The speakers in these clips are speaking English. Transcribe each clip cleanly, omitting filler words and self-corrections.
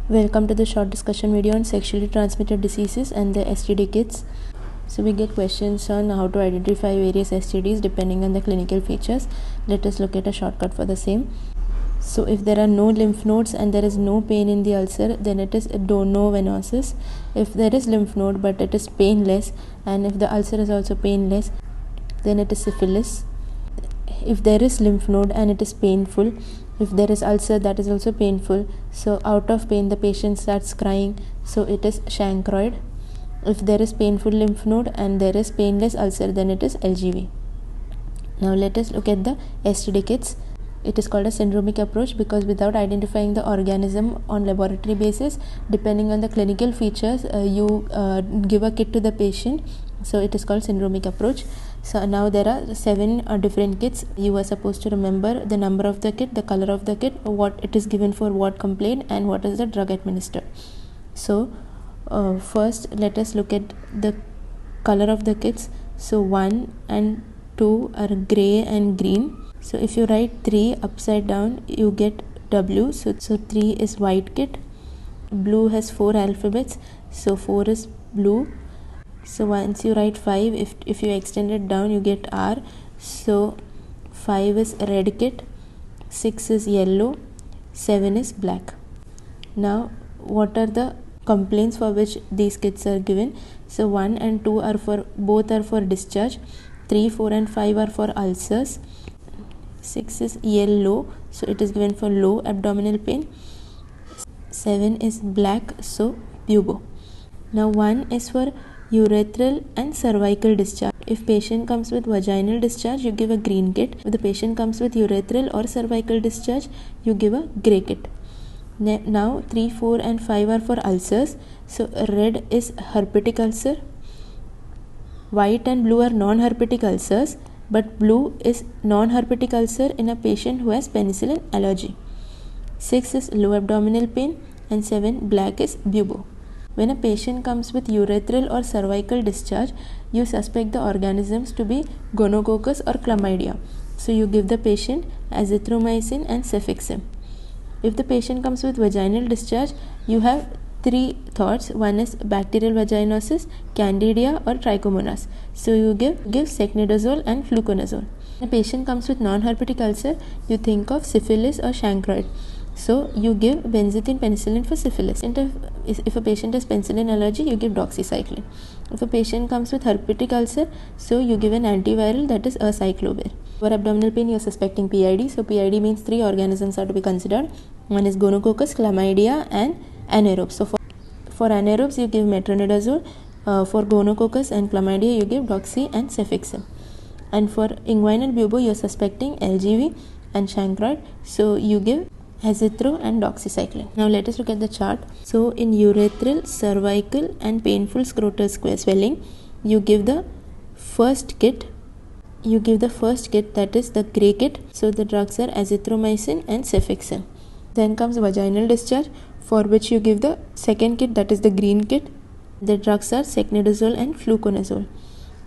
Welcome to the short discussion video on sexually transmitted diseases and the STD kits. So we get questions on how to identify various STDs depending on the clinical features. Let us look at a shortcut for the same. So if there are no lymph nodes and there is no pain in the ulcer, then it is adenovenosis. If there is lymph node but it is painless, and if the ulcer is also painless, then it is syphilis. If there is lymph node and it is painful, if there is ulcer that is also painful, so out of pain the patient starts crying, so it is chancroid. If there is painful lymph node and there is painless ulcer, then it is LGV. Now let us look at the STD kits. It is called a syndromic approach because without identifying the organism on laboratory basis, depending on the clinical features, you give a kit to the patient. So it is called syndromic approach. So now there are 7 different kits. You are supposed to remember the number of the kit, the color of the kit, what it is given for what complaint, and what is the drug administered. So first let us look at the color of the kits. So 1 and 2 are gray and green. So if you write 3 upside down, you get W. So 3 is white kit. Blue has 4 alphabets, so 4 is blue. So once you write 5, if you extend it down, you get R. So 5 is red kit, 6 is yellow, 7 is black. Now what are the complaints for which these kits are given? So 1 and 2 are both are for discharge. 3, 4 and 5 are for ulcers. 6 is yellow, so it is given for low abdominal pain. 7 is black, so bubo. Now 1 is for urethral and cervical discharge. If patient comes with vaginal discharge, you give a green kit. If the patient comes with urethral or cervical discharge, you give a grey kit. Now 3, 4 and 5 are for ulcers. So red is herpetic ulcer. White and blue are non-herpetic ulcers, but blue is non-herpetic ulcer in a patient who has penicillin allergy. 6 is low abdominal pain, and 7 black is bubo. When a patient comes with urethral or cervical discharge, you suspect the organisms to be gonococcus or chlamydia. So you give the patient azithromycin and cefixime. If the patient comes with vaginal discharge, you have 3 thoughts. One is bacterial vaginosis, candida or trichomonas. So you give secnidazole and fluconazole. When a patient comes with non-herpetic ulcer, you think of syphilis or chancroid. So you give benzathine penicillin for syphilis. If a patient has penicillin allergy, you give doxycycline. If a patient comes with herpetic ulcer, so you give an antiviral, that is acyclovir. For abdominal pain, you are suspecting PID. So PID means 3 organisms are to be considered. One is gonococcus, chlamydia and anaerobes. So for anaerobes, you give metronidazole. For gonococcus and chlamydia, you give doxy and cefixime. And for inguinal bubo, you are suspecting LGV and chancroid. So you give azithro and doxycycline. Now let us look at the chart. So in urethral, cervical and painful scrotal swelling, you give the first kit. That is the grey kit. So the drugs are azithromycin and cefixime. Then comes vaginal discharge, for which you give the second kit, that is the green kit. The drugs are secnidazole and fluconazole.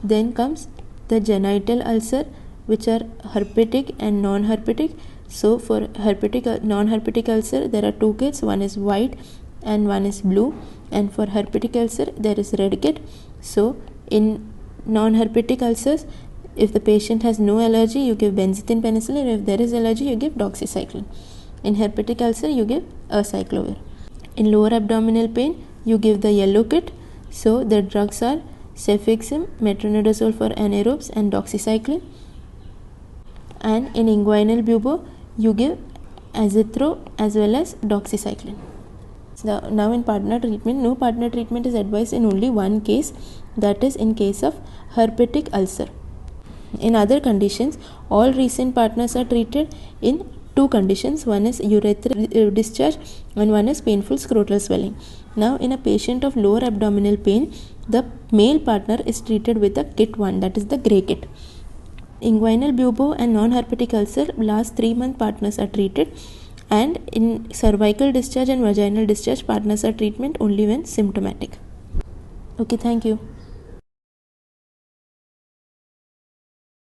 Then comes the genital ulcer, which are herpetic and non-herpetic. So for non-herpetic ulcer, there are 2 kits. One is white and one is blue. And for herpetic ulcer, there is red kit. So in non-herpetic ulcers, if the patient has no allergy, you give benzathine penicillin. If there is allergy, you give doxycycline. In herpetic ulcer, you give acyclovir. In lower abdominal pain, you give the yellow kit. So the drugs are cefixime, metronidazole for anaerobes and doxycycline. And in inguinal bubo, you give azithro as well as doxycycline. So now in partner treatment, no partner treatment is advised in only one case, that is in case of herpetic ulcer. In other conditions, all recent partners are treated in 2 conditions. One is urethral discharge and one is painful scrotal swelling. Now in a patient of lower abdominal pain, the male partner is treated with the kit 1, that is the grey kit. Inguinal bubo and non-herpetic ulcer, last 3-month partners are treated, and in cervical discharge and vaginal discharge, partners are treatment only when symptomatic. Okay, thank you.